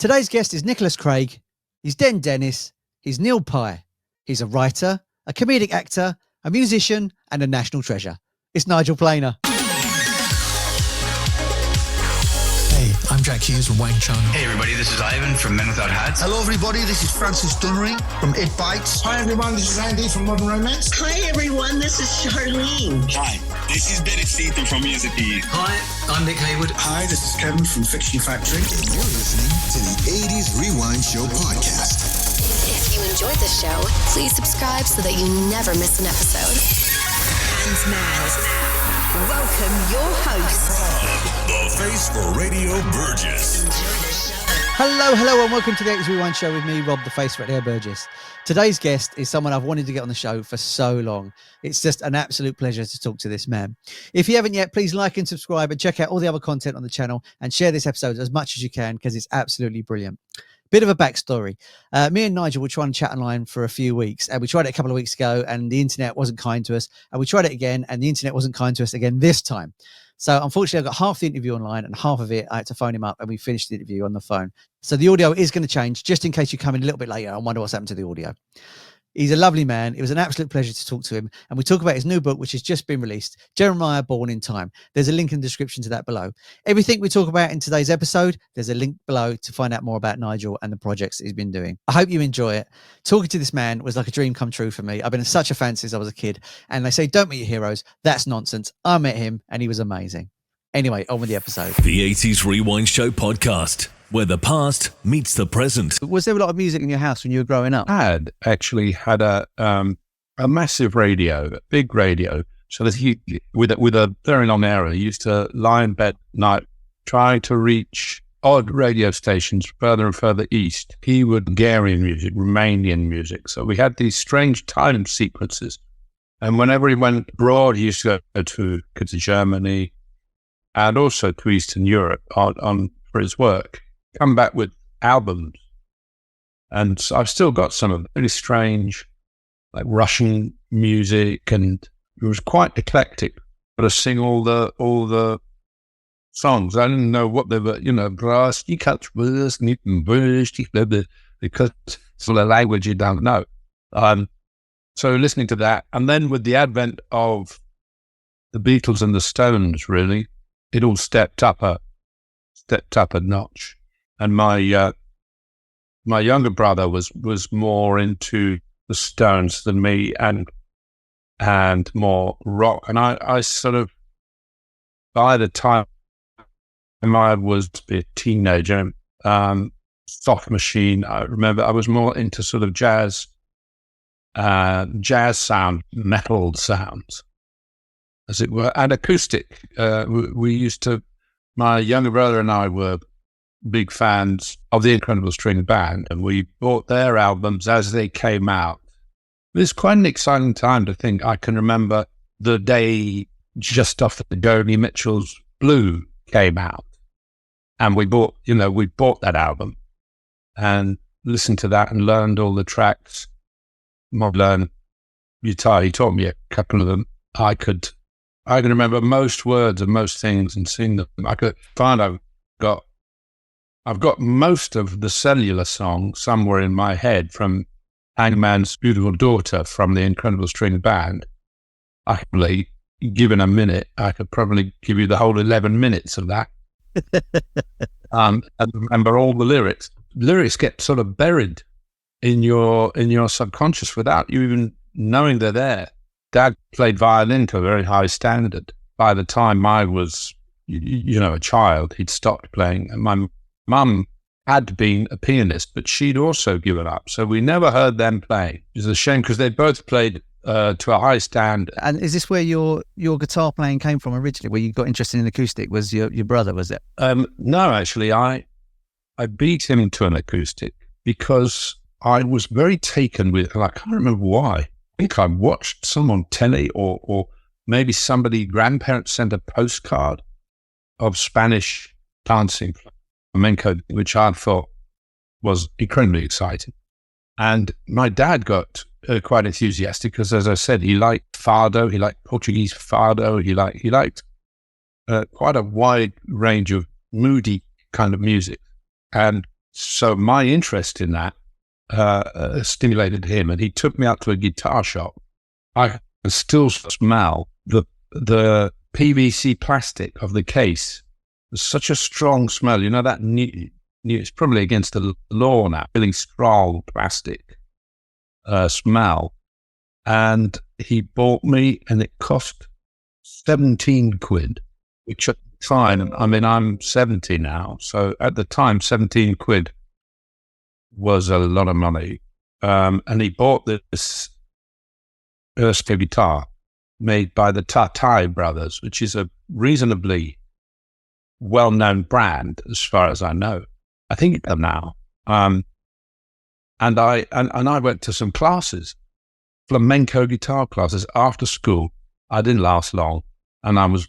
Today's guest is Nicholas Craig. He's Den Dennis. He's Neil Pye. He's a writer, a comedic actor, a musician, and a national treasure. It's Nigel Planer. Hey, I'm Jack Hughes from Wang Chung. Hey everybody, this is Ivan from Men Without Hats. Hello everybody, this is Francis Dunnery from It Bites. Hi everyone, this is Andy from Modern Romance. Hi everyone, this is Charlene. Hi, this is Dennis Seaton from Music Eve. Hi, I'm Nick Hayward. Hi, this is Kevin from Fiction Factory. And you're listening to the 80s Rewind Show podcast. If you enjoyed the show, please subscribe so that you never miss an episode. And now, welcome your host, The Face for Radio Burgess. Hello, and welcome to the 80s Rewind Show with me, Rob the Face for Radio Burgess. Today's guest is someone I've wanted to get on the show for so long. It's just an absolute pleasure to talk to this man. If you haven't yet, please like and subscribe and check out all the other content on the channel and share this episode as much as you can because it's absolutely brilliant. Bit of a backstory. Me and Nigel were trying to chat online for a few weeks, and we tried it a couple of weeks ago and the internet wasn't kind to us, and we tried it again and the internet wasn't kind to us again this time. So unfortunately, I got half the interview online and half of it I had to phone him up and we finished the interview on the phone. So the audio is going to change just in case you come in a little bit later and wonder what's happened to the audio. He's a lovely man. It was an absolute pleasure to talk to him. And we talk about his new book, which has just been released, Jeremiah, Bourne in Time. There's a link in the description to that below. Everything we talk about in today's episode, there's a link below to find out more about Nigel and the projects he's been doing. I hope you enjoy it. Talking to this man was like a dream come true for me. I've been such a fan since I was a kid. And they say, don't meet your heroes. That's nonsense. I met him and he was amazing. Anyway, on with the episode. The 80s Rewind Show podcast, where the past meets the present. Was there a lot of music in your house when you were growing up? I had a massive radio, a big radio. So that he, with a very long arrow, he used to lie in bed at night trying to reach odd radio stations further and further east. He would Hungarian music, Romanian music. So we had these strange time sequences. And whenever he went abroad, he used to go to Germany and also to Eastern Europe for his work. Come back with albums, and so I've still got some of really strange, like Russian music, and it was quite eclectic. But I sing all the songs. I didn't know what they were, because it's a language you don't know. So listening to that, and then with the advent of the Beatles and the Stones, really, it all stepped up a notch. And my younger brother was more into the Stones than me, and more rock. And I sort of, by the time I was a teenager, Soft Machine, I remember I was more into sort of jazz sound, metal sounds, as it were, and acoustic. We used to, my younger brother and I were big fans of the Incredible String Band, and we bought their albums as they came out. It was quite an exciting time to think. I can remember the day just after the Joni Mitchell's Blue came out, and we bought that album and listened to that and learned all the tracks. Learned guitar. He taught me a couple of them. I can remember most words of most things and sing them. I could find I've got most of the Cellular song somewhere in my head from Hangman's Beautiful Daughter from the Incredible String Band. Actually, given a minute, I could probably give you the whole 11 minutes of that. And remember all the lyrics. Lyrics get sort of buried in your subconscious without you even knowing they're there. Dad played violin to a very high standard. By the time I was, a child, he'd stopped playing. And my mum had been a pianist, but she'd also given up. So we never heard them play. It was a shame because they both played to a high standard. And is this where your guitar playing came from originally, where you got interested in acoustic? Was your brother, was it? No, actually, I beat him into an acoustic because I was very taken with, and I can't remember why. I think I watched some on telly or maybe grandparents sent a postcard of Spanish dancing flamenco, which I thought was incredibly exciting. And my dad got quite enthusiastic because, as I said, he liked fado, he liked Portuguese fado, he liked quite a wide range of moody kind of music. And So my interest in that stimulated him, and he took me out to a guitar shop. I can still smell the PVC plastic of the case. There's such a strong smell. You know, that new, it's probably against the law now, really strong plastic smell. And he bought me, and it cost 17 quid, which at the time, I mean, I'm 70 now. So at the time, 17 quid was a lot of money. And he bought this Erskine guitar made by the Tatai brothers, which is a reasonably well-known brand as far as I know. I think it's now. And I went to some classes, flamenco guitar classes after school. I didn't last long, and I was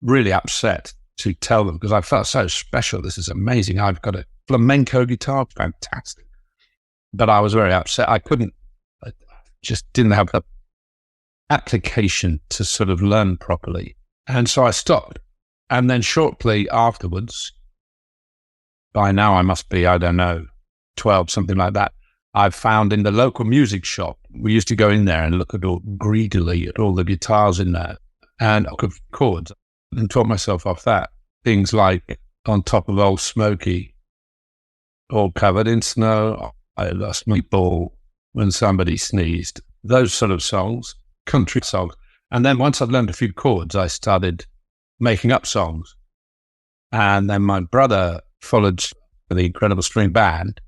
really upset to tell them because I felt so special. This is amazing. I've got a flamenco guitar, fantastic. But I was very upset. I just didn't have the application to sort of learn properly. And so I stopped. And then shortly afterwards, by now I must be, I don't know, 12, something like that, I found in the local music shop, we used to go in there and look greedily at all the guitars in there and look chords and taught myself off that. Things like On Top of Old Smoky, All Covered in Snow, I Lost My Ball, When Somebody Sneezed, those sort of songs, country songs. And then once I'd learned a few chords, I started making up songs. And then my brother followed the Incredible String Band,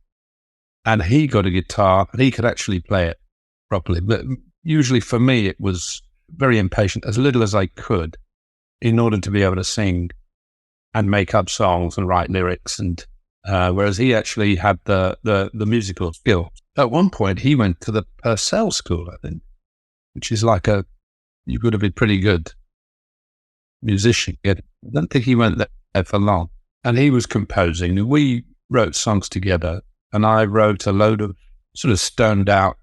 and he got a guitar and he could actually play it properly. But usually for me, it was very impatient, as little as I could, in order to be able to sing and make up songs and write lyrics. And whereas he actually had the musical skill. At one point, he went to the Purcell School, I think, which is like you would have been pretty good musician. I don't think he went there for long. And he was composing, and we wrote songs together. And I wrote a load of sort of stoned out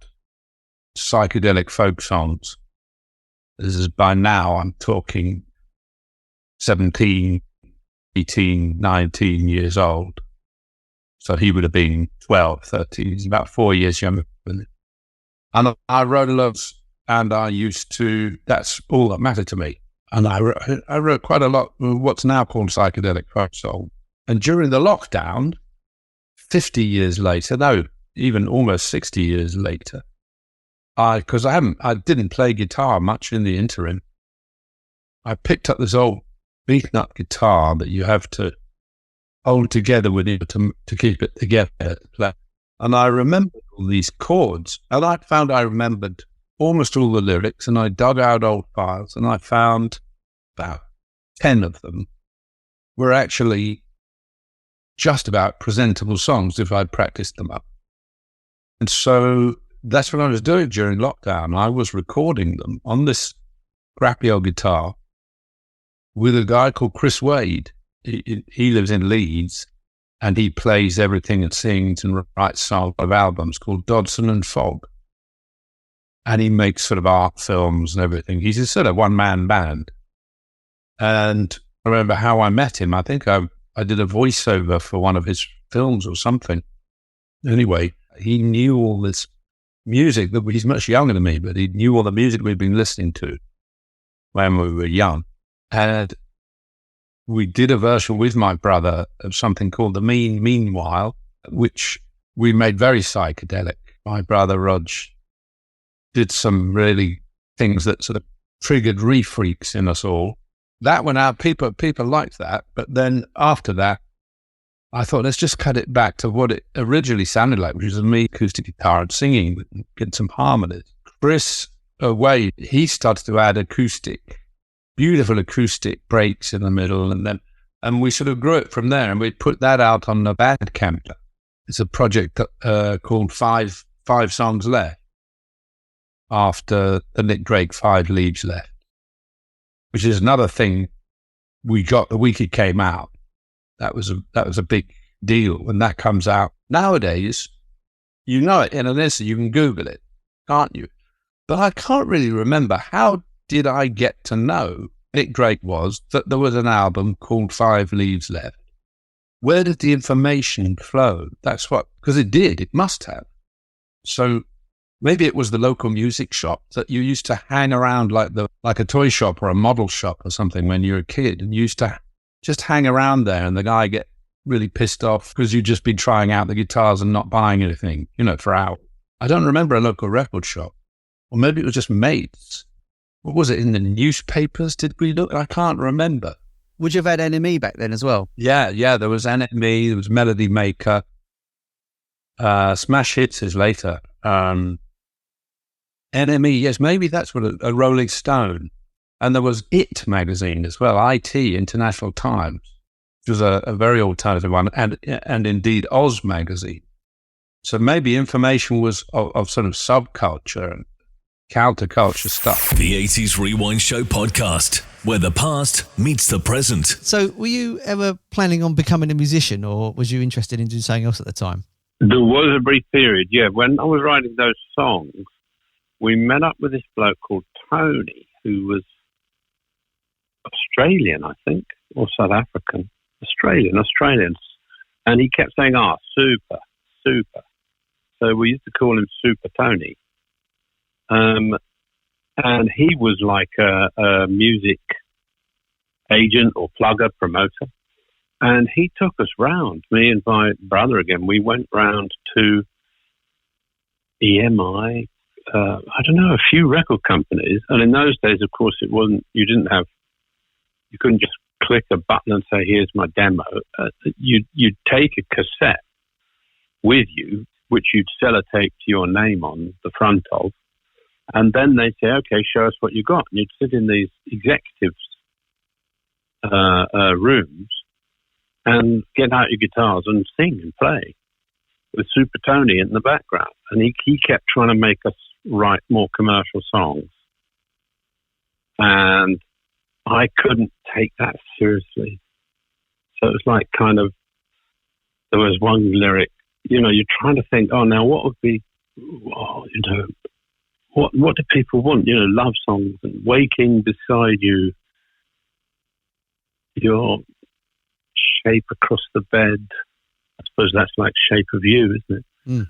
psychedelic folk songs. This is by now, I'm talking 17, 18, 19 years old. So he would have been 12, 13. He's about 4 years younger than me. And I wrote a lot, and that's all that mattered to me. And I wrote quite a lot of what's now called psychedelic folk song. And during the lockdown, 50 years later, no, even almost 60 years later, because I didn't play guitar much in the interim. I picked up this old beaten up guitar that you have to hold together with you to keep it together to play. And I remembered all these chords, and I found I remembered almost all the lyrics, and I dug out old files, and I found about 10 of them were actually just about presentable songs if I'd practiced them up. And so that's what I was doing during lockdown. I was recording them on this crappy old guitar with a guy called Chris Wade. He lives in Leeds, and he plays everything and sings and writes songs of albums called Dodson and Fogg. And he makes sort of art films and everything. He's a sort of one-man band. And I remember how I met him. I think I did a voiceover for one of his films or something. Anyway, he knew all this music. He's much younger than me, but he knew all the music we'd been listening to when we were young. And we did a version with my brother of something called The Meanwhile, which we made very psychedelic. My brother, Rog, did some really things that sort of triggered re-freaks in us all. That went out, people liked that. But then after that, I thought, let's just cut it back to what it originally sounded like, which was me acoustic guitar and singing, get some harmonies. Chris Wade, he started to add beautiful acoustic breaks in the middle, and we sort of grew it from there, and we put that out on the Bandcamp. It's a project called Five Songs Left, after the Nick Drake 5 Leaves Left, which is another thing we got the week it came out. That was a big deal when that comes out. Nowadays, you know it in an instant. You can Google it, can't you? But I can't really remember, how did I get to know Nick Drake was that there was an album called 5 Leaves Left? where did the information flow? That's what, because it must have. So maybe it was the local music shop that you used to hang around like a toy shop or a model shop or something when you were a kid, and you used to just hang around there, and the guy get really pissed off because you'd just been trying out the guitars and not buying anything, for hours. I don't remember a local record shop. Or maybe it was just mates. What was it, in the newspapers? Did we look? I can't remember. Would you have had NME back then as well? Yeah, there was NME, there was Melody Maker. Smash Hits is later. NME, yes, maybe that's what a Rolling Stone. And there was IT magazine as well, IT, International Times, which was a very alternative one, and indeed Oz magazine. So maybe information was of sort of subculture and counterculture stuff. The 80s Rewind Show podcast, where the past meets the present. So were you ever planning on becoming a musician, or was you interested in doing something else at the time? There was a brief period, yeah. When I was writing those songs, we met up with this bloke called Tony, who was Australian, I think, or South African. Australian. And he kept saying, super. So we used to call him Super Tony. And he was like a music agent or plugger, promoter. And he took us round, me and my brother again. We went round to EMI, a few record companies. And in those days, of course, you couldn't just click a button and say, here's my demo. You'd take a cassette with you, which you'd sellotape to your name on the front of. And then they'd say, okay, show us what you got. And you'd sit in these executives' rooms and get out your guitars and sing and play with Super Tony in the background. And he kept trying to make us write more commercial songs. And I couldn't take that seriously. So it was like there was one lyric, you're trying to think, now what would be, what do people want? Love songs and waking beside you, your shape across the bed. I suppose that's like Shape of You, isn't it?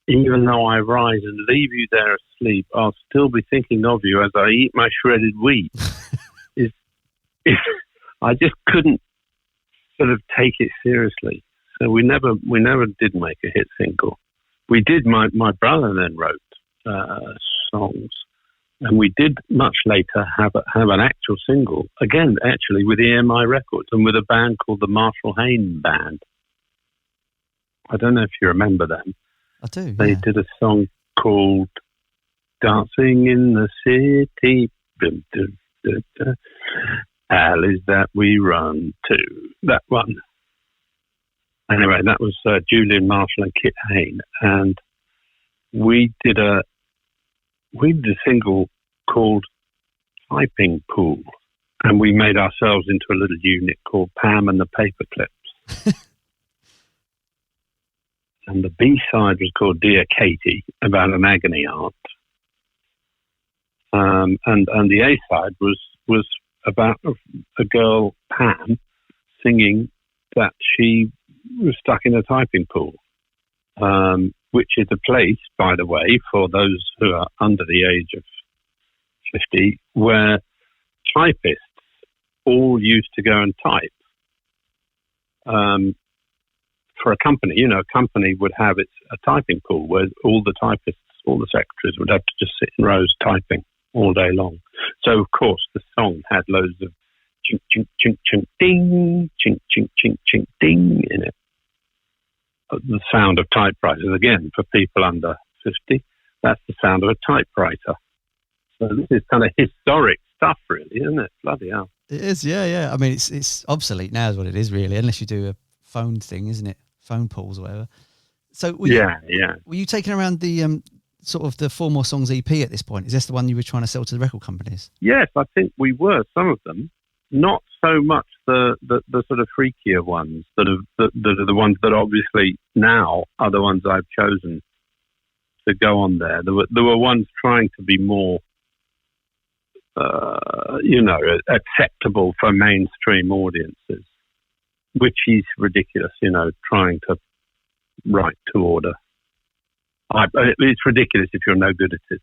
Even though I rise and leave you there asleep, I'll still be thinking of you as I eat my shredded wheat. I just couldn't sort of take it seriously. So we never did make a hit single. We did. My brother then wrote songs, and we did much later have an actual single again, actually with EMI Records and with a band called the Marshall Hayne Band. I don't know if you remember them. I do. They did a song called "Dancing in the City." Alleys that we run to. That one. Anyway, that was Julian Marshall and Kit Hayne, and we did a single called Typing Pool, and we made ourselves into a little unit called Pam and the Paperclips. And the B-side was called Dear Katie, about an agony aunt. And the A-side was about a girl, Pam, singing that she was stuck in a typing pool, which is a place, by the way, for those who are under the age of 50, where typists all used to go and type. For a company, a company would have a typing pool where all the typists, all the secretaries would have to just sit in rows typing all day long. So, of course, the song had loads of chink, chink, chink, chink, ding, chink, chink, chink, chink, ding in it. The sound of typewriters, again, for people under 50, that's the sound of a typewriter. So this is kind of historic stuff, really, isn't it? Bloody hell. It is, yeah. I mean, it's obsolete now is what it is, really, unless you do a phone thing, isn't it? Phone pools or whatever. So were you taking around the sort of the 4 More Songs EP at this point? Is this the one you were trying to sell to the record companies? Yes, I think we were, some of them. Not so much the sort of freakier ones that are the ones that obviously now are the ones I've chosen to go on there. There were ones trying to be more, acceptable for mainstream audiences. which is ridiculous, trying to write to order. It's ridiculous if you're no good at it.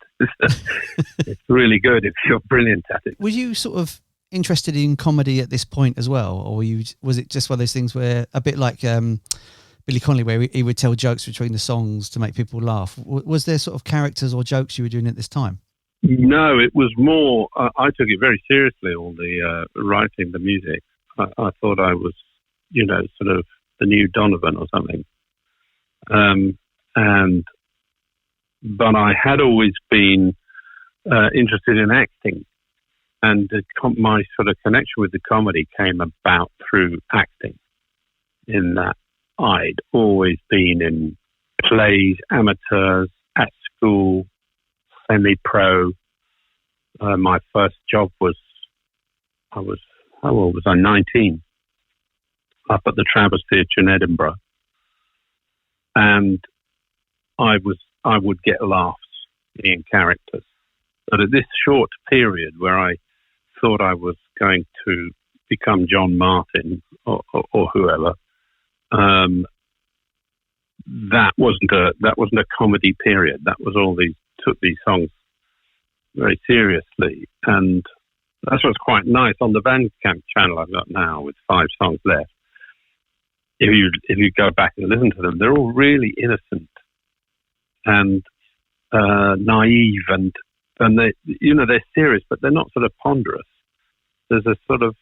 It's really good if you're brilliant at it. Were you sort of interested in comedy at this point as well, or was it just one of those things where, a bit like Billy Connolly, where he would tell jokes between the songs to make people laugh? Was there sort of characters or jokes you were doing at this time? No, it was more. I took it very seriously. All the writing, the music. I thought I was, sort of the new Donovan or something. But I had always been interested in acting, and my sort of connection with the comedy came about through acting. In that I'd always been in plays, amateurs, at school, semi-pro. My first job was, how old was I? 19, up at the Travers Theatre in Edinburgh, and I would get laughs in characters. But at this short period where I thought I was going to become John Martin or whoever, that wasn't a comedy period. That was all took these songs very seriously, and that's what's quite nice on the Bandcamp channel I've got now with 5 songs left. If you go back and listen to them, they're all really innocent and naive, and they're serious, but they're not sort of ponderous. There's a sort of,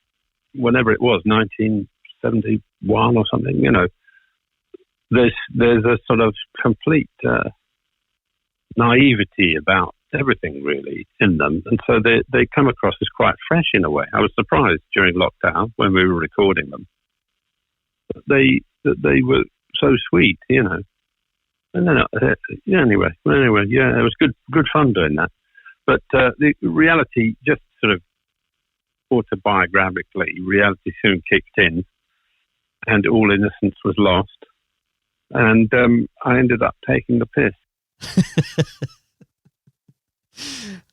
whenever it was, 1971 or something, there's a sort of complete naivety about everything really in them, and so they come across as quite fresh in a way. I was surprised during lockdown when we were recording them that they were so sweet, And then, anyway, it was good fun doing that. But the reality, just sort of autobiographically, reality soon kicked in, and all innocence was lost, and I ended up taking the piss.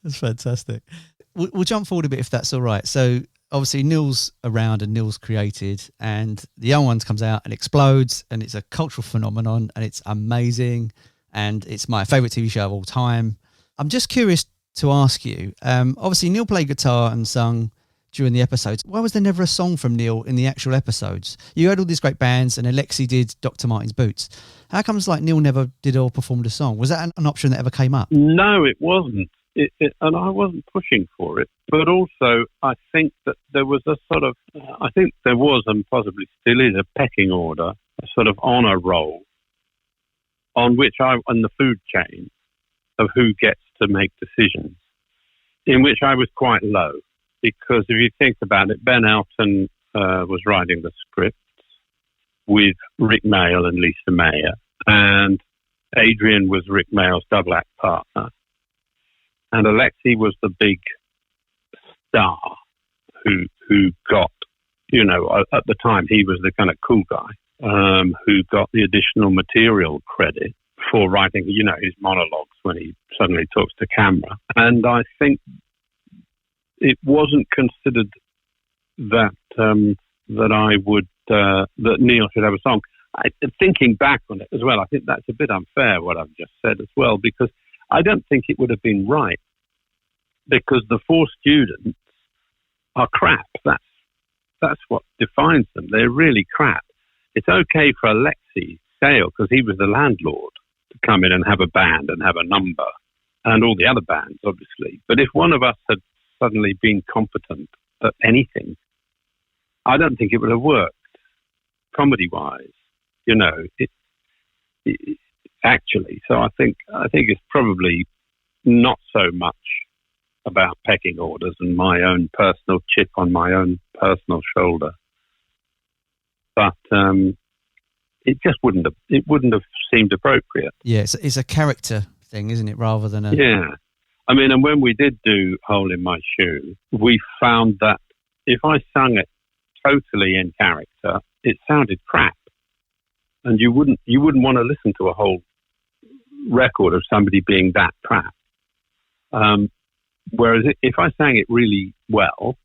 That's fantastic. We'll jump forward a bit if that's all right. So obviously Neil's around and Neil's created, and The Young Ones comes out and explodes, and it's a cultural phenomenon, and it's amazing, and it's my favourite TV show of all time. I'm just curious to ask you, obviously Neil played guitar and sung during the episodes. Why was there never a song from Neil in the actual episodes? You had all these great bands, and Alexi did Dr. Martin's Boots. How comes Neil never did or performed a song? Was that an option that ever came up? No, it wasn't. And I wasn't pushing for it. But also, I think that there was a sort of, and possibly still is, a pecking order, a sort of honour roll, on which on the food chain of who gets to make decisions, in which I was quite low. Because if you think about it, Ben Elton was writing the scripts with Rick Mayall and Lisa Mayer, and Adrian was Rick Mayall's double act partner, and Alexi was the big star who got, at the time he was the kind of cool guy who got the additional material credit for writing, his monologues when he suddenly talks to camera. And I think it wasn't considered that that Neil should have a song. Thinking back on it as well, I think that's a bit unfair what I've just said as well, because I don't think it would have been right, because the 4 students are crap. That's what defines them. They're really crap. It's okay for Alexi Sale, because he was the landlord, to come in and have a band and have a number, and all the other bands, obviously. But if one of us had suddenly been competent at anything, I don't think it would have worked, comedy-wise, actually. So I think it's probably not so much about pecking orders and my own personal chip on my own personal shoulder, but it just wouldn't have seemed appropriate. Yeah, it's a character thing, isn't it, rather than a... Yeah. I mean, and when we did do Hole in My Shoe, we found that if I sung it totally in character, it sounded crap. And you wouldn't want to listen to a whole record of somebody being that crap. Whereas if I sang it really well,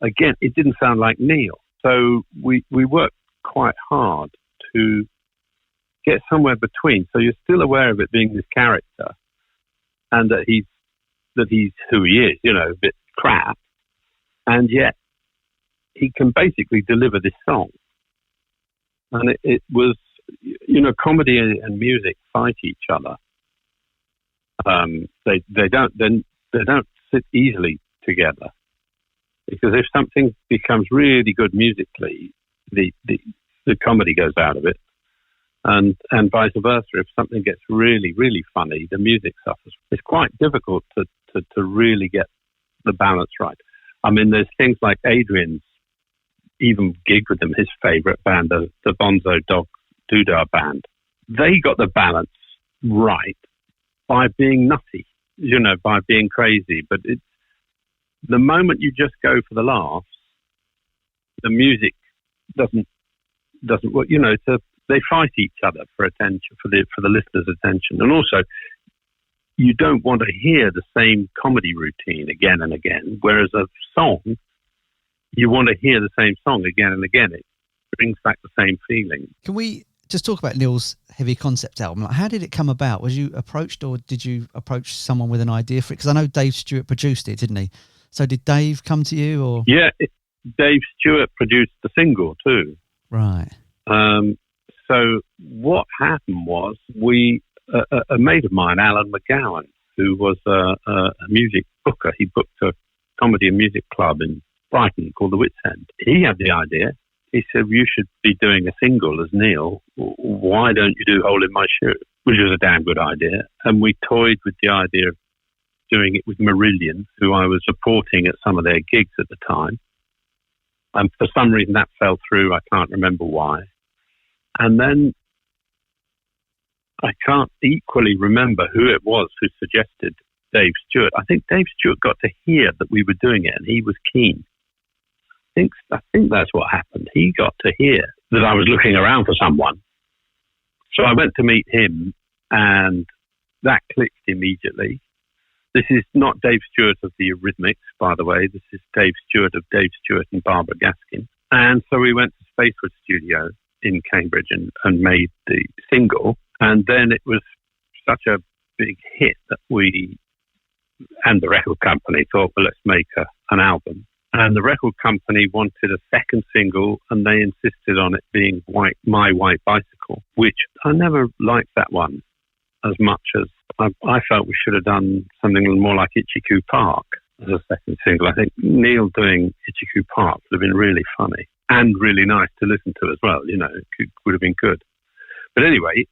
again, it didn't sound like Neil. So we worked quite hard to get somewhere between. So you're still aware of it being this character, and that he's who he is, a bit crap, and yet he can basically deliver this song. And it was, comedy and music fight each other. They don't sit easily together, because if something becomes really good musically, the comedy goes out of it, and vice versa. If something gets really, really funny, the music suffers. It's quite difficult to really get the balance right. I mean, there's things like Adrian's even gigged with them, his favourite band, the Bonzo Dog Doodah Band. They got the balance right by being nutty, by being crazy. But the moment you just go for the laughs, the music doesn't work. They fight each other for attention, for the listener's attention, and also you don't want to hear the same comedy routine again and again. Whereas a song, you want to hear the same song again and again. It brings back the same feeling. Can we just talk about Neil's heavy concept album? Like, how did it come about? Was you approached, or did you approach someone with an idea for it? Because I know Dave Stewart produced it, didn't he? So did Dave come to you, or? Yeah, Dave Stewart produced the single too. Right. So what happened was a mate of mine, Alan McGowan, who was a music booker. He booked a comedy and music club in Brighton called the Wits End. He had the idea. He said, you should be doing a single as Neil. Why don't you do Hole in My Shoe? Which was a damn good idea. And we toyed with the idea of doing it with Marillion, who I was supporting at some of their gigs at the time. And for some reason that fell through. I can't remember why. And then I can't equally remember who it was who suggested Dave Stewart. I think Dave Stewart got to hear that we were doing it, and he was keen. I think that's what happened. He got to hear that I was looking around for someone. So I went to meet him, and that clicked immediately. This is not Dave Stewart of the Eurythmics, by the way. This is Dave Stewart of Dave Stewart and Barbara Gaskin. And so we went to Spacewood Studio in Cambridge and made the single. And then it was such a big hit that we and the record company thought, well, let's make an album. And the record company wanted a second single, and they insisted on it being My White Bicycle, which I never liked that one as much as I felt we should have done something more like Itchy Coo Park as a second single. I think Neil doing Itchy Coo Park would have been really funny and really nice to listen to as well. It would have been good. But anyway,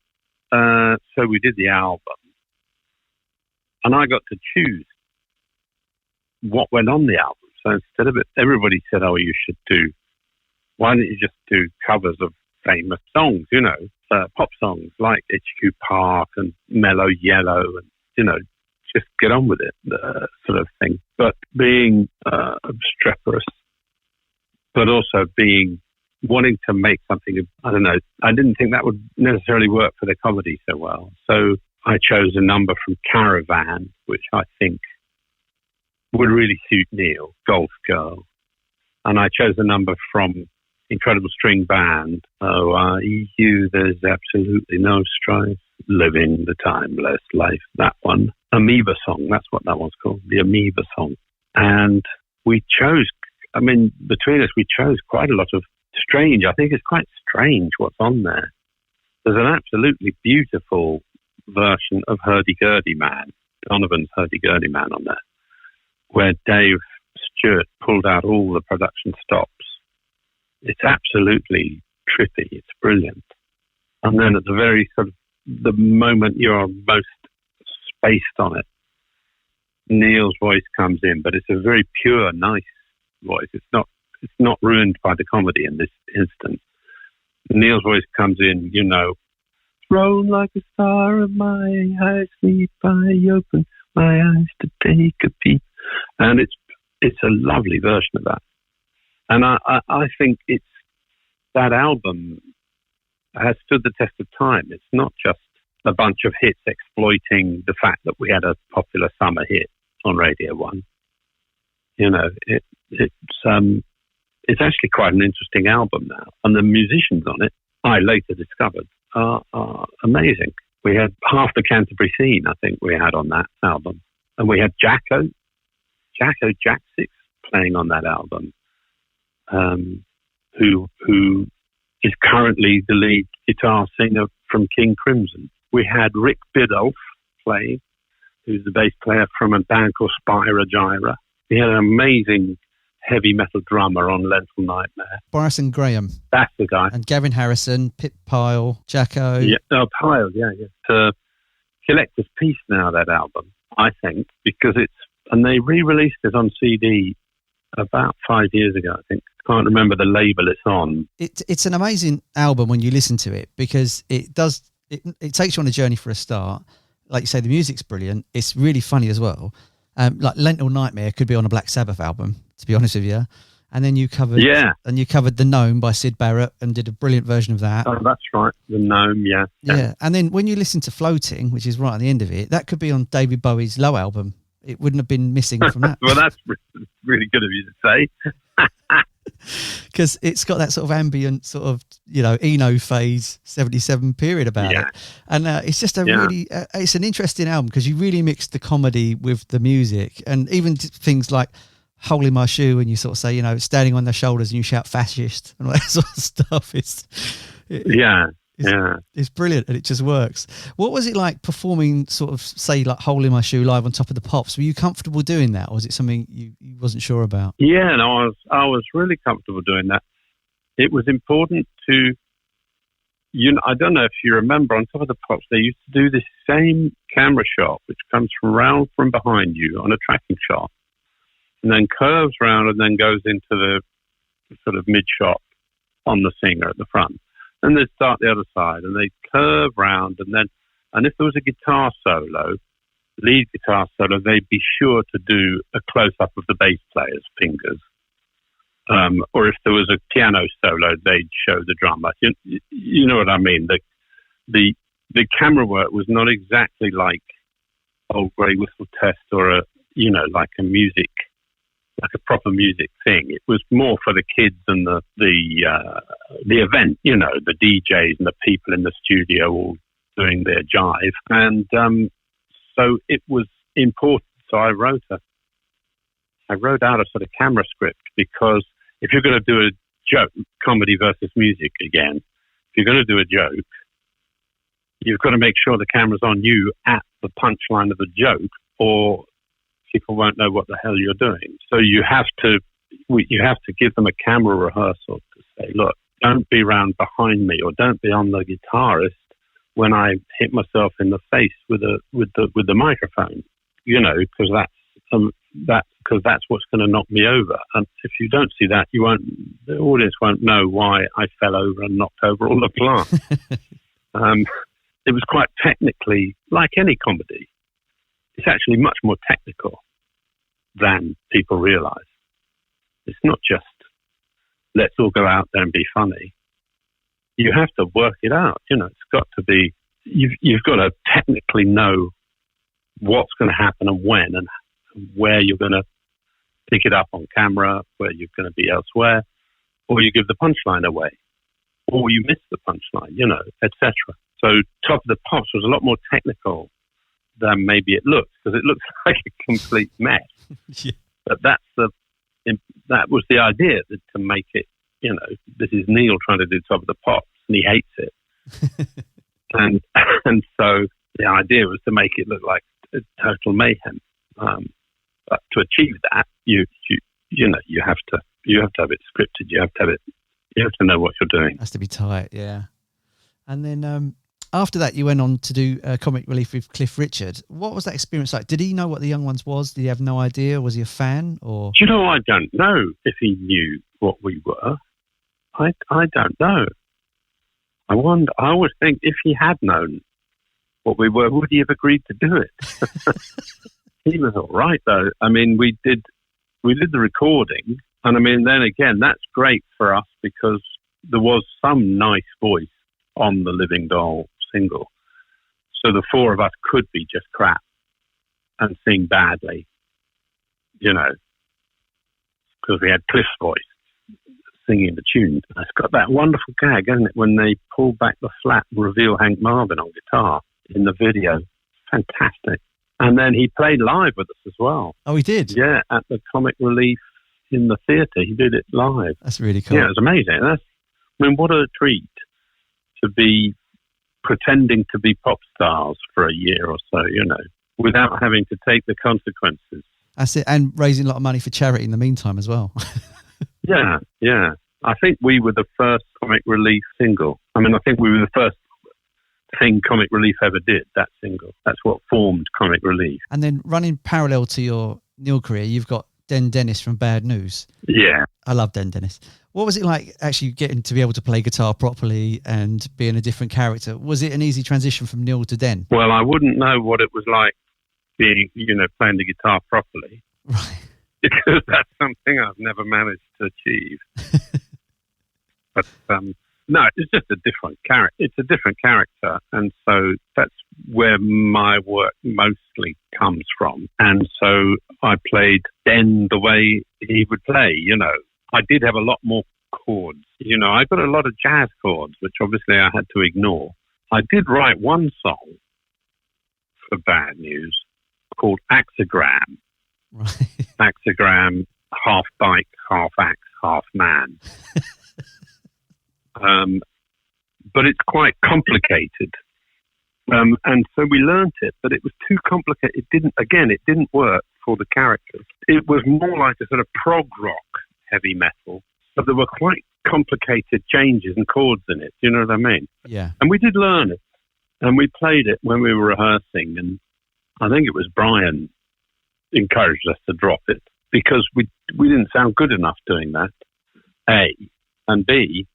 so we did the album, and I got to choose what went on the album. So instead of it, everybody said, oh, why don't you just do covers of famous songs, pop songs like Itchy Coo Park and Mellow Yellow, and, just get on with it, sort of thing. But being obstreperous, but also wanting to make something, I don't know, I didn't think that would necessarily work for the comedy so well. So I chose a number from Caravan, which I think would really suit Neil, Golf Girl. And I chose a number from Incredible String Band, Oh, Are You, There's Absolutely No Strife, Living the Timeless Life, that one. Amoeba Song, that's what that one's called, the Amoeba Song. And we chose, between us, we chose quite a lot of strange. I think it's quite strange what's on there. There's an absolutely beautiful version of Hurdy-Gurdy Man, Donovan's Hurdy-Gurdy Man on there, where Dave Stewart pulled out all the production stops. It's absolutely trippy. It's brilliant. And then at the very sort of the moment you're most spaced on it, Neil's voice comes in, but it's a very pure, nice voice. It's not ruined by the comedy in this instance. Neil's voice comes in, thrown like a star of my eyes, sleep, I open my eyes to take a peep. And it's a lovely version of that. And I think that album has stood the test of time. It's not just a bunch of hits exploiting the fact that we had a popular summer hit on Radio 1. It it's actually quite an interesting album now. And the musicians on it, I later discovered, are amazing. We had half the Canterbury scene, I think, we had on that album. And we had Jacko Jacksix playing on that album, who is currently the lead guitar singer from King Crimson. We had Rick Biddulph playing, who's the bass player from a band called Spyra Gyra. We had an amazing heavy metal drummer on Lethal Nightmare. Bryson Graham. That's the guy. And Gavin Harrison, Pip Pyle, Jacko. Yeah, Pyle, yeah. It's a collector's piece now, that album, I think, because and they re-released it on CD about 5 years ago, I think. Can't remember the label it's on. It's an amazing album when you listen to it, because it takes you on a journey for a start. Like you say, the music's brilliant. It's really funny as well. Like Lethal Nightmare could be on a Black Sabbath album, to be honest with you. And then you covered The Gnome by Syd Barrett and did a brilliant version of that. Oh, that's right. The Gnome, yeah. Yeah. And then when you listen to Floating, which is right at the end of it, that could be on David Bowie's Low album. It wouldn't have been missing from that. Well, that's really good of you to say. Because it's got that sort of ambient sort of, Eno phase 77 period about it. And it's just really, it's an interesting album because you really mix the comedy with the music, and even things like Hole in My Shoe, and you sort of say, standing on their shoulders and you shout fascist and all that sort of stuff. It's brilliant, and it just works. What was it like performing sort of, say, like Hole in My Shoe live on Top of the Pops? Were you comfortable doing that, or was it something you wasn't sure about? Yeah, no, I was really comfortable doing that. It was important to, I don't know if you remember, on Top of the Pops, they used to do this same camera shot, which comes round from behind you on a tracking shot, and then curves round and then goes into the sort of mid shot on the singer at the front. And they'd start the other side, and they'd curve round, and if there was a guitar solo, lead guitar solo, they'd be sure to do a close-up of the bass player's fingers. Or if there was a piano solo, they'd show the drummer. You know what I mean? The camera work was not exactly like Old Grey Whistle Test or like a proper music thing. It was more for the kids and the event, the DJs and the people in the studio all doing their jive. And so it was important. So I wrote out a sort of camera script, because if you're going to do a joke, comedy versus music again, if you're going to do a joke, you've got to make sure the camera's on you at the punchline of the joke, or people won't know what the hell you're doing. So you have to give them a camera rehearsal to say, look, don't be round behind me, or don't be on the guitarist when I hit myself in the face with the microphone, because that's what's going to knock me over. And if you don't see that, the audience won't know why I fell over and knocked over all the plants. It was quite technically, like any comedy, it's actually much more technical than people realize. It's not just, let's all go out there and be funny. You have to work it out. It's got to be, you've got to technically know what's going to happen and when, and where you're going to pick it up on camera, where you're going to be elsewhere, or you give the punchline away, or you miss the punchline, etc. So Top of the Pops was a lot more technical than maybe it looks, because it looks like a complete mess. Yeah. But that was the idea, to make it, this is Neil trying to do Top of the Pops, and he hates it. and so the idea was to make it look like total mayhem. But to achieve that, you have to have it scripted. You have to know what you're doing. It has to be tight, yeah. And then after that, you went on to do comic relief with Cliff Richard. What was that experience like? Did he know what The Young Ones was? Did he have no idea? Was he a fan? Or I don't know if he knew what we were. I don't know. I wonder. I always think, if he had known what we were, would he have agreed to do it? He was all right, though. I mean, we did the recording, and I mean, then again, that's great for us, because there was some nice voice on the Living Doll single. So the four of us could be just crap and sing badly, because we had Cliff's voice. singing the tune. It's got that wonderful gag, hasn't it, when they pull back the flap and reveal Hank Marvin on guitar in the video. Fantastic. And then he played live with us as well. Oh, he did? Yeah, at the Comic Relief in the theatre. He did it live. That's really cool. Yeah, it was amazing. What a treat to be pretending to be pop stars for a year or so, without having to take the consequences. That's it. And raising a lot of money for charity in the meantime as well. Yeah. I think we were the first Comic Relief single. I think we were the first thing Comic Relief ever did, that single. That's what formed Comic Relief. And then running parallel to your Neil career, you've got Den Dennis from Bad News. Yeah. I love Den Dennis. What was it like actually getting to be able to play guitar properly and being a different character? Was it an easy transition from Neil to Den? Well, I wouldn't know what it was like being, playing the guitar properly. Right. Because that's something I've never managed to achieve. But no, it's just a different character. It's a different character, and so that's where my work mostly comes from. And so I played Den the way he would play. I did have a lot more chords. I got a lot of jazz chords, which obviously I had to ignore. I did write one song for Bad News called Axogram. Right. Axogram, half bike, half axe, half man. But it's quite complicated. And so we learnt it, but it was too complicated. It didn't work for the characters. It was more like a sort of prog rock heavy metal, but there were quite complicated changes and chords in it. Do you know what I mean? Yeah. And we did learn it, and we played it when we were rehearsing, and I think it was Brian encouraged us to drop it because we didn't sound good enough doing that, A, and B,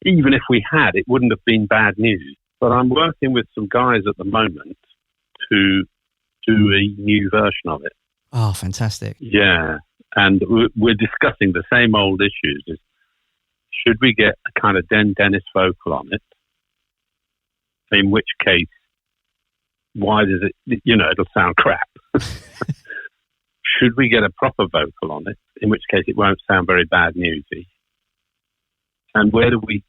even if we had, it wouldn't have been Bad News. But I'm working with some guys at the moment to do a new version of it. Oh, fantastic. Yeah. And we're discussing the same old issues. Should we get a kind of Den Dennis vocal on it? In which case, why does it, it'll sound crap. Should we get a proper vocal on it? In which case it won't sound very Bad Newsy. And where do we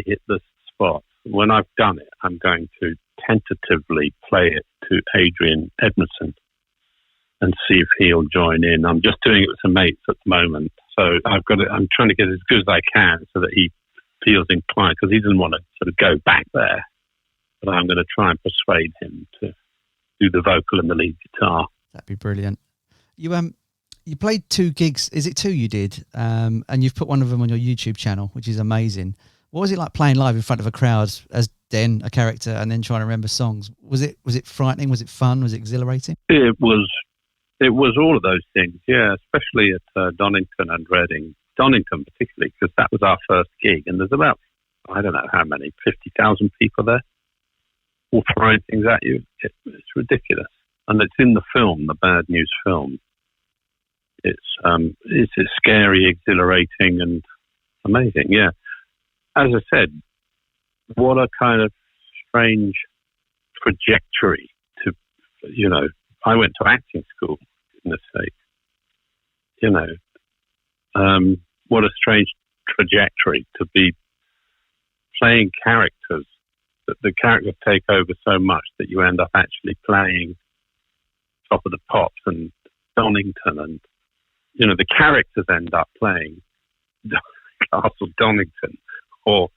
hit the spot? When I've done it, I'm going to tentatively play it to Adrian Edmondson and see if he'll join in. I'm just doing it with some mates at the moment. So I'm trying to get as good as I can so that he feels inclined, because he doesn't want to sort of go back there. But I'm going to try and persuade him to do the vocal and the lead guitar. That'd be brilliant. You played 2 gigs. Is it 2 you did? And you've put one of them on your YouTube channel, which is amazing. What was it like playing live in front of a crowd as Den, a character, and then trying to remember songs? Was it frightening? Was it fun? Was it exhilarating? It was all of those things, yeah, especially at Donington and Reading. Donington particularly, because that was our first gig, and there's about, I don't know how many, 50,000 people there, all throwing things at you. It's ridiculous. And it's in the film, the Bad News film. It's scary, exhilarating, and amazing, yeah. As I said, what a kind of strange trajectory to, I went to acting school, for goodness sake. What a strange trajectory to be playing characters, that the characters take over so much that you end up actually playing Top of the Pops and Donington, and, the characters end up playing Castle Donington or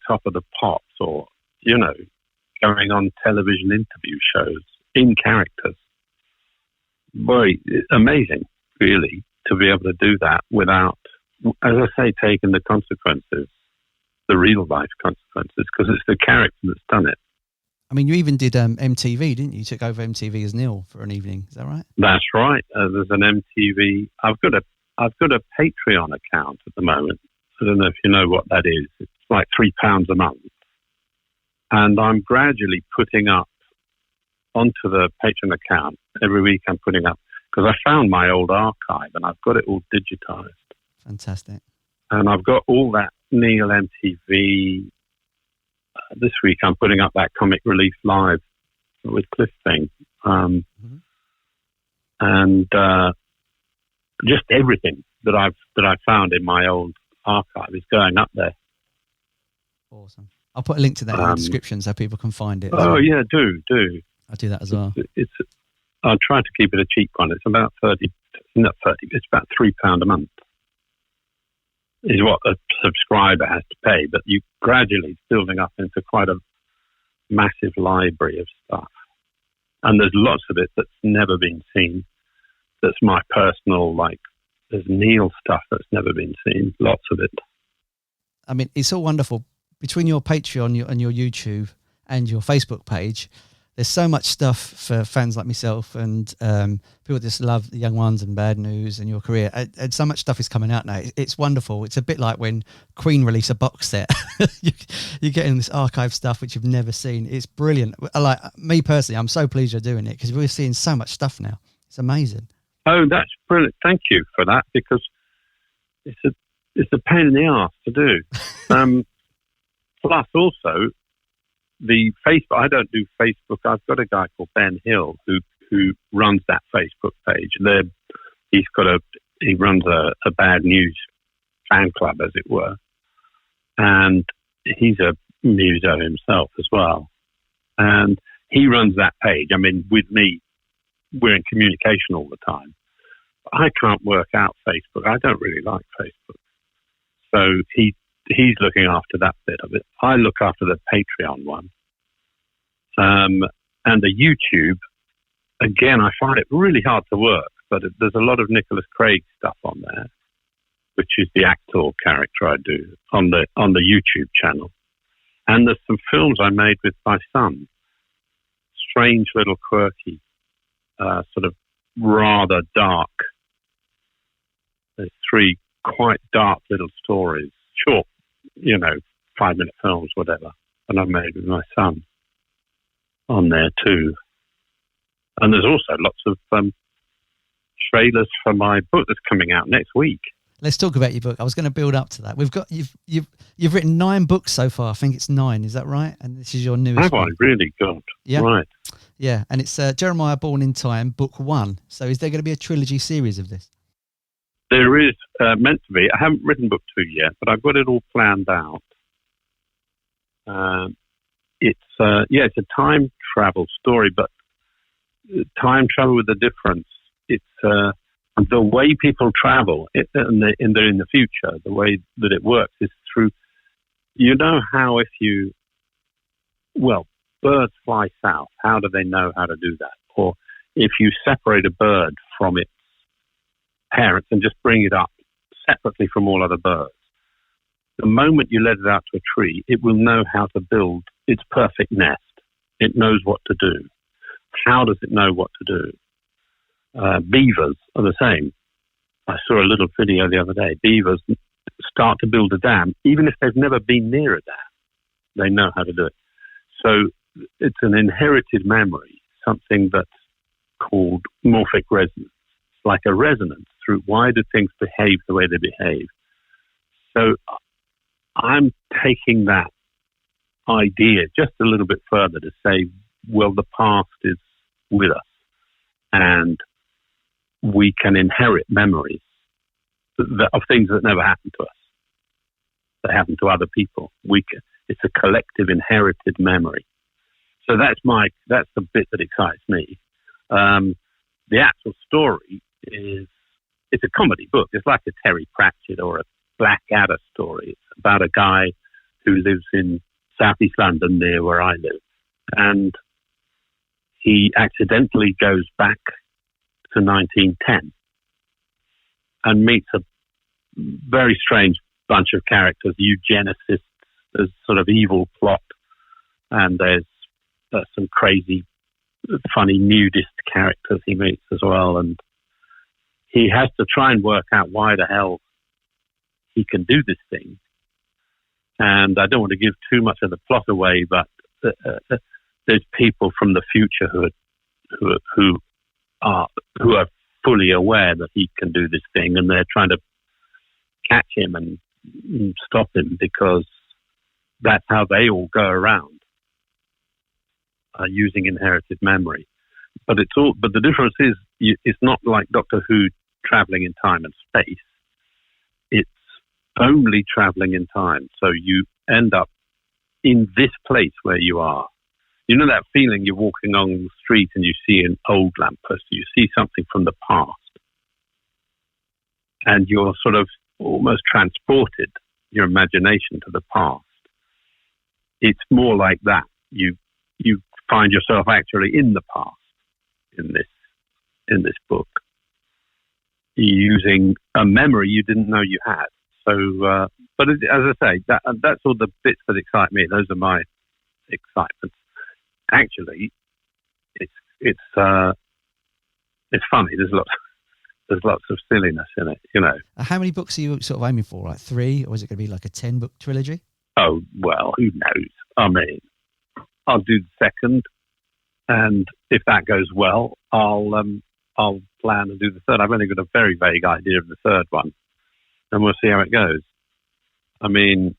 Top of the Pops, or, going on television interview shows in characters. Boy, amazing, really, to be able to do that without, as I say, taking the consequences, the real life consequences, because it's the character that's done it. I mean, you even did MTV, didn't you? You took over MTV as Neil for an evening. Is that right? That's right. There's an MTV. I've got a Patreon account at the moment. I don't know if you know what that is. It's like £3 a month. And I'm gradually putting up onto the Patreon account. Every week I'm putting up, because I found my old archive and I've got it all digitized. Fantastic. And I've got all that Neil MTV. This week I'm putting up that Comic Relief Live with Cliff thing. And just everything that I've found in my old archive is going up there. Awesome. I'll put a link to that in the description so people can find it. Oh, yeah, do. I'll do that as well. I'll try to keep it a cheap one. It's about it's about £3 a month is what a subscriber has to pay, but you gradually it's building up into quite a massive library of stuff. And there's lots of it that's never been seen. That's my personal, there's Neil stuff that's never been seen. Lots of it. I mean, it's all wonderful. Between your Patreon and your YouTube and your Facebook page, there's so much stuff for fans like myself and people just love the Young Ones and Bad News and your career. And so much stuff is coming out now. It's wonderful. It's a bit like when Queen release a box set. You're getting this archive stuff which you've never seen. It's brilliant. Like me personally, I'm so pleased you're doing it because we're seeing so much stuff now. It's amazing. Oh, that's brilliant. Thank you for that because it's a pain in the arse to do. Plus also, the Facebook, I don't do Facebook. I've got a guy called Ben Hill who runs that Facebook page. He runs a Bad News fan club, as it were. And he's a muso himself as well. And he runs that page. I mean, with me, we're in communication all the time. I can't work out Facebook. I don't really like Facebook. So he's looking after that bit of it. I look after the Patreon one. And the YouTube, again, I find it really hard to work, but there's a lot of Nicholas Craig stuff on there, which is the actor character I do on the YouTube channel. And there's some films I made with my son, strange little quirky, sort of rather dark. There's 3 quite dark little stories, short, 5-minute films, whatever, and I made with my son on there too. And there's also lots of trailers for my book that's coming out next week. Let's talk about your book. I was going to build up to that. You've written 9 books so far. I think it's 9. Is that right? And this is your newest. Have I really? God. Yeah. Right. Yeah, and it's Jeremiah Bourne in Time, book 1. So is there going to be a trilogy series of this? There is meant to be. I haven't written book 2 yet, but I've got it all planned out. It's a time travel story, but time travel with a difference. It's the way people travel, and they're in the future. The way that it works is through. How birds fly south. How do they know how to do that? Or if you separate a bird from its parents and just bring it up separately from all other birds, the moment you let it out to a tree, it will know how to build its perfect nest. It knows what to do. How does it know what to do? Beavers are the same. I saw a little video the other day. Beavers start to build a dam, even if they've never been near a dam. They know how to do it. So it's an inherited memory, something that's called morphic resonance. It's like a resonance through why do things behave the way they behave. So I'm taking that idea just a little bit further to say, well, the past is with us and we can inherit memories of things that never happened to us. They happen to other people. It's a collective inherited memory. So that's the bit that excites me. The actual story it's a comedy book. It's like a Terry Pratchett or a Blackadder story. It's about a guy who lives in southeast London near where I live. And he accidentally goes back to 1910 and meets a very strange bunch of characters, eugenicists. There's sort of evil plot, and there's some crazy, funny nudist characters he meets as well. And he has to try and work out why the hell he can do this thing. And I don't want to give too much of the plot away, but there's people from the future who are fully aware that he can do this thing, and they're trying to catch him and stop him because that's how they all go around using inherited memory. But the difference is it's not like Doctor Who traveling in time and space. It's only traveling in time. So you end up in this place where you are. You know that feeling you're walking on the street and you see an old lamppost, you see something from the past, and you're sort of almost transported, your imagination, to the past. It's more like that. You find yourself actually in the past in this book, using a memory you didn't know you had. So, but as I say, that's all the bits that excite me. Those are my excitements. Actually, it's funny. There's lots of silliness in it, you know. How many books are you sort of aiming for? Like 3, or is it going to be like a 10-book trilogy? Oh well, who knows? I mean, I'll do the second, and if that goes well, I'll plan and do the third. I've only got a very vague idea of the third one, and we'll see how it goes. I mean,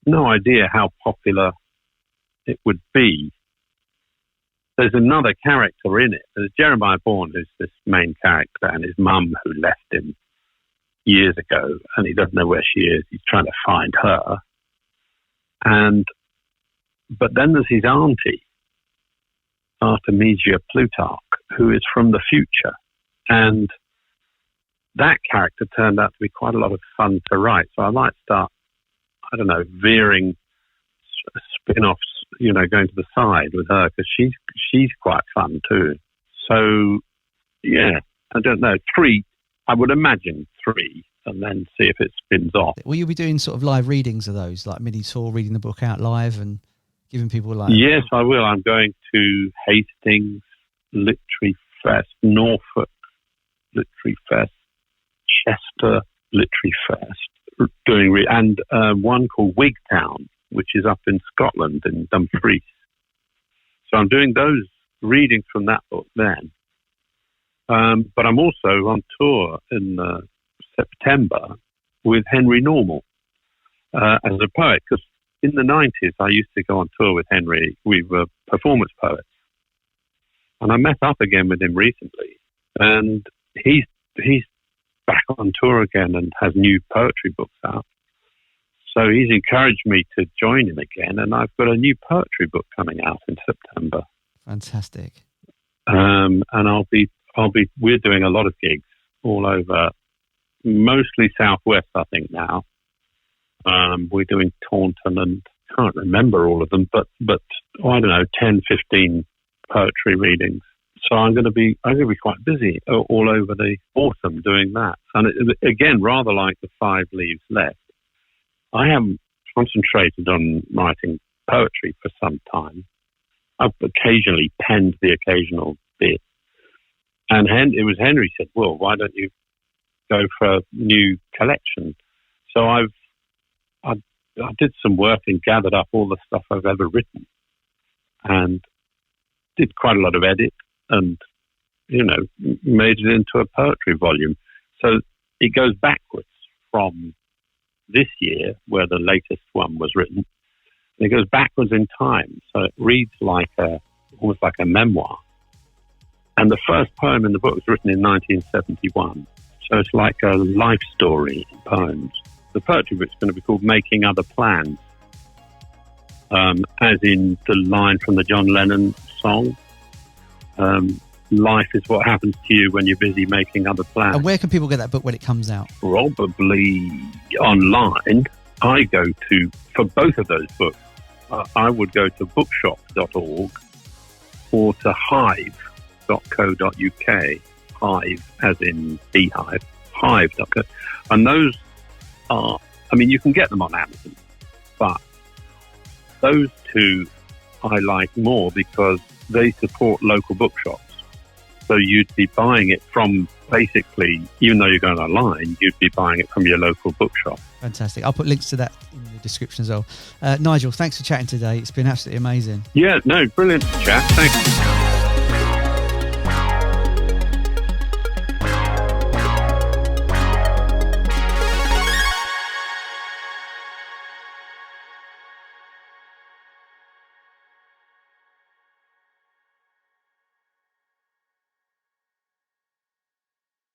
no idea how popular it would be. There's another character in it. There's Jeremiah Bourne, who's this main character, and his mum, who left him years ago, and he doesn't know where she is. He's trying to find her. But then there's his auntie, Artemisia Plutarch, who is from the future. And that character turned out to be quite a lot of fun to write. So I might start, I don't know, veering spin-offs, you know, going to the side with her, because she's quite fun too. So, yeah, I don't know. 3, I would imagine 3, and then see if it spins off. Will you be doing sort of live readings of those, like mini tour, reading the book out live and giving people like... Yes, I will. I'm going to Hastings Literary Fest, Norfolk Literary Fest, Chester Literary Fest, and one called Wigtown, which is up in Scotland, in Dumfries. So I'm doing those readings from that book then. But I'm also on tour in September with Henry Normal as a poet, because in the 90s I used to go on tour with Henry. We were performance poets. And I met up again with him recently, and he's back on tour again and has new poetry books out. So he's encouraged me to join him again, and I've got a new poetry book coming out in September. Fantastic. And we're doing a lot of gigs all over, mostly Southwest, I think now. We're doing Taunton, and can't remember all of them, but I don't know, 10, 15 poetry readings. So I'm going to be quite busy all over the autumn doing that. And again, rather like the 5 Leaves Left, I haven't concentrated on writing poetry for some time. I've occasionally penned the occasional bit. And it was Henry said, well, why don't you go for a new collection? So I did some work and gathered up all the stuff I've ever written and did quite a lot of edit and, you know, made it into a poetry volume. So it goes backwards from this year, where the latest one was written, and it goes backwards in time. So it reads like almost like a memoir. And the first poem in the book was written in 1971. So it's like a life story in poems. The poetry book's going to be called Making Other Plans, as in the line from the John Lennon song, life is what happens to you when you're busy making other plans. And where can people get that book when it comes out? Probably online. I go to, for both of those books, I would go to bookshop.org or to hive.co.uk, hive as in beehive, hive.co. And those are, I mean, you can get them on Amazon, but those two I like more because they support local bookshops. So you'd be buying it from, basically, even though you're going online, you'd be buying it from your local bookshop. Fantastic. I'll put links to that in the description as well. Nigel, thanks for chatting today. It's been absolutely amazing. Yeah, no, brilliant chat. Thanks.